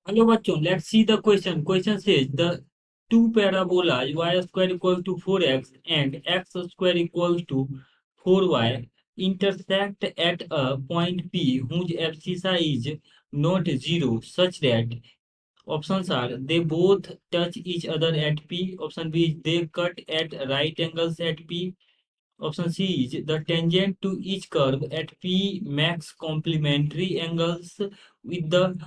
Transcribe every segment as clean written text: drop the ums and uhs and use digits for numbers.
Hello bachon, let's see the question. Question says the two parabolas y square equals to 4x and x square equals to 4y intersect at a point P whose abscissa is not zero such that options are they both touch each other at P. Option B is they cut at right angles at P. Option C is the tangent to each curve at P makes complementary angles with the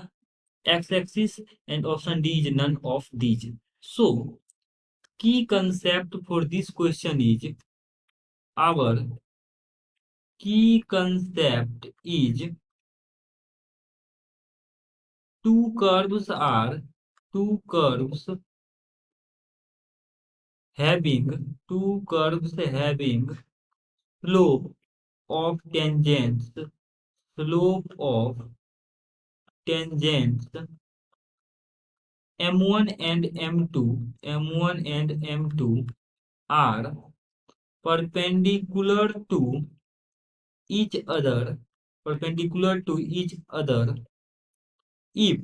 x-axis, and option D is none of these. So, key concept for this question is our key concept is two curves are two curves having slope of tangents slope of tangents m1 and m2 are perpendicular to each other if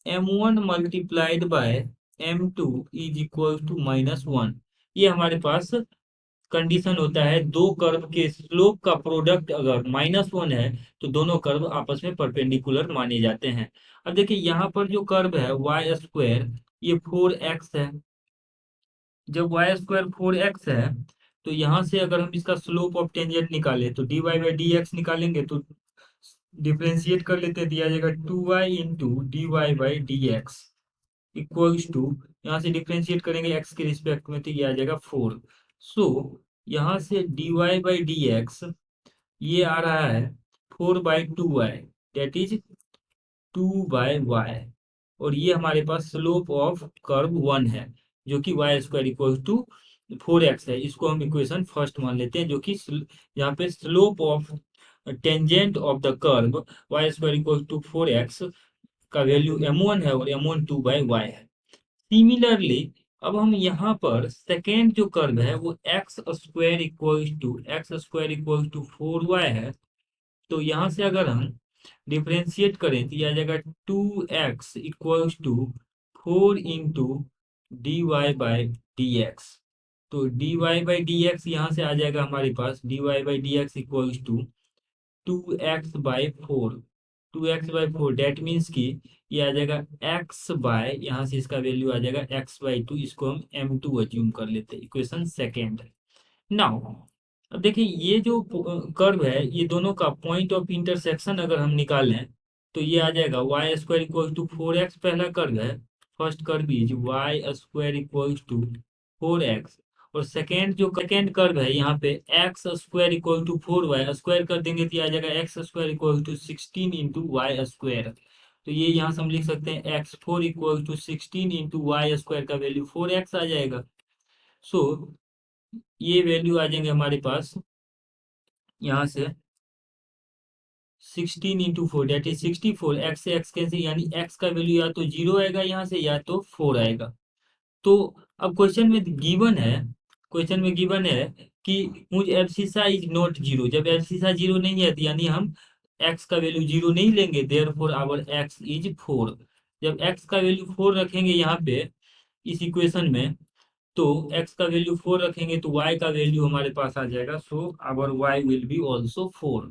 m1 multiplied by m2 is equal to -1। ये हमारे पास condition होता है, दो curve के slope का product अगर -1 है तो दोनों कर्व आपस में परपेंडिकुलर माने जाते हैं। अब देखिए यहाँ पर जो कर्व है वाई स्क्वायर, ये 4x है। जब वाई स्क्वायर 4x है तो यहाँ से अगर हम इसका स्लोप ऑफ टेंजेंट निकालें तो dy बाई डी एक्स निकालेंगे तो डिफ्रेंशिएट कर लेते हैं, दिया जाएगा 2y into d y by d x equals to, यहाँ से डिफ्रेंशिएट करेंगे एक्स के रिस्पेक्ट में तो ये आ जाएगा 4। सो यहाँ से d y by d x ये आ रहा है 4/2y, डेट इज 2/y, और ये हमारे पास स्लोप ऑफ कर्व 1 है जो कि Y square equal to 4x है। इसको हम इक्वेशन फर्स्ट मान लेते हैं, जो कि यहाँ पे slope of tangent of the curve y square equal to 4x का वैल्यू m1 है और m1 2/y है। सिमिलरली अब हम यहाँ पर सेकेंड जो कर्व है वो x² इक्वल टू 4y है। तो यहाँ से अगर हम डिफ्रेंशिएट करें तो यह आ जाएगा 2x equals to 4 into d y by d x. तो d y by d x यहाँ से आ जाएगा हमारे पास d y by d x equals to 2x/4, 2x/4, that means कि ये आ जाएगा x बाय, यहाँ से इसका वैल्यू आ जाएगा x/2। इसको हम m2 अज्यूम कर लेते हैं, इक्वेशन सेकेंड। नाउ अब देखिए ये जो कर्व है ये दोनों का पॉइंट ऑफ इंटरसेक्शन अगर हम निकालें तो ये आ जाएगा Y square equal to 4x, पहला कर्व है, first curve is y square equal to 4x, और सेकेंड कर्व है यहाँ पे x square equal to 4y, square कर देंगे तो ये आ जाएगा x square equal to 16 into y square. तो ये यहाँ से हम लिख सकते हैं x4 equal to 16 into y square का वैल्यू 4x आ जाएगा। सो ये वैल्यू आ जाएंगे हमारे पास यहाँ से 16 इंटू 4, डेट इज 64, एक्स से एक्स कैंसिल, यानी एक्स का वैल्यू या तो 0 आएगा यहाँ से या तो 4 आएगा। तो अब क्वेश्चन में गिवन है कि मुझ एब्सिसा इज नॉट जीरो, जब एब्सिसा जीरो नहीं है तो यानी हम एक्स का वैल्यू जीरो नहीं लेंगे, देयरफॉर आवर एक्स इज 4। जब एक्स का वैल्यू 4 रखेंगे यहाँ पे इस इक्वेशन में, तो x का वैल्यू 4 रखेंगे तो y का वैल्यू हमारे पास आ जाएगा, so our y will be also 4।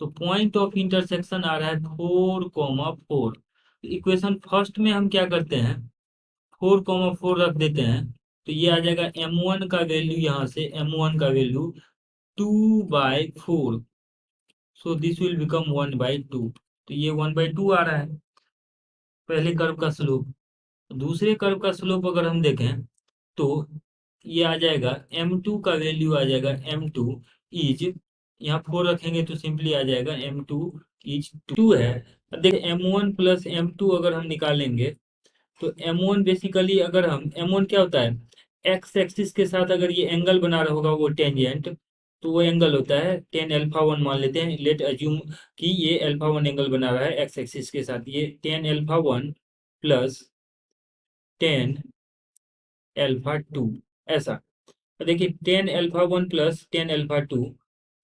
तो पॉइंट ऑफ इंटरसेक्शन आ रहा है 4,4। इक्वेशन फर्स्ट में हम क्या करते हैं, 4,4 रख देते हैं, तो ये आ जाएगा m1 का वैल्यू, यहाँ से m1 का value 2/4, so this will become 1/2। तो ये 1/2 आ रहा है पहले कर्व का स्लोप। दूसरे कर्व का स्लोप अगर हम देखें तो ये आ जाएगा m2 का वैल्यू आ जाएगा m2 इज, यहाँ 4 रखेंगे तो सिंपली आ जाएगा m2 इज 2 है। अब देखिए m1 प्लस m2 अगर हम निकालेंगे तो m1 बेसिकली, अगर हम m1 क्या होता है, एक्स एक्सिस के साथ अगर ये एंगल बना रहा होगा वो टेंजेंट, तो वो एंगल होता है टेन अल्फा वन, मान लेते हैं, लेट अज्यूम कि ये अल्फा वन एंगल बना रहा है एक्स एक्सिस के साथ, ये tan alpha one plus tan alpha two, ऐसा। तो देखिए 10 अल्फा 1 प्लस 10 अल्फा 2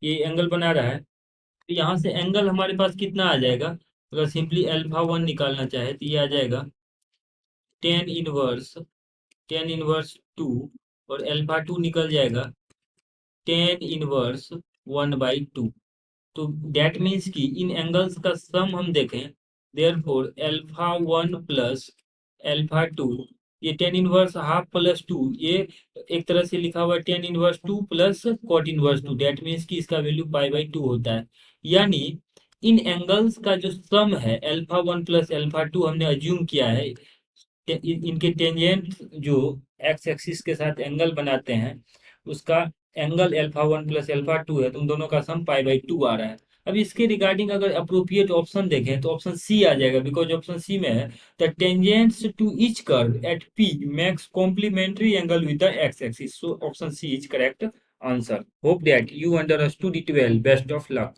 ये एंगल बना रहा है, तो यहाँ से एंगल हमारे पास कितना आ जाएगा, अगर सिंपली अल्फा 1 निकालना चाहे तो ये आ जाएगा टेन इनवर्स 2, और अल्फा 2 निकल जाएगा टेन इनवर्स 1/2। तो दैट मीन्स कि इन एंगल्स का सम हम देखें, देयरफॉर अल्फा 1 प्लस अल्फा 2, ये टेन इनवर्स ½ + 2, ये एक तरह से लिखा हुआ है tan inverse 2 plus cot−2, that means कि इसका वैल्यू π/2 होता है। यानी इन एंगल्स का जो सम है अल्फा 1 प्लस अल्फा 2 हमने अज्यूम किया है, इनके टेंजेंट जो एक्स एक्सिस के साथ एंगल बनाते हैं, उसका एंगल अल्फा 1 प्लस अल्फा 2 है, तो उन दोनों का सम π/2 आ रहा है। अब इसके रिगार्डिंग अगर अप्रोप्रिएट ऑप्शन देखें तो ऑप्शन सी आ जाएगा, बिकॉज ऑप्शन सी में है the tangents to each curve at P makes complementary angle with the x axis, so option C is correct answer. Hope that you understood it well, best of luck.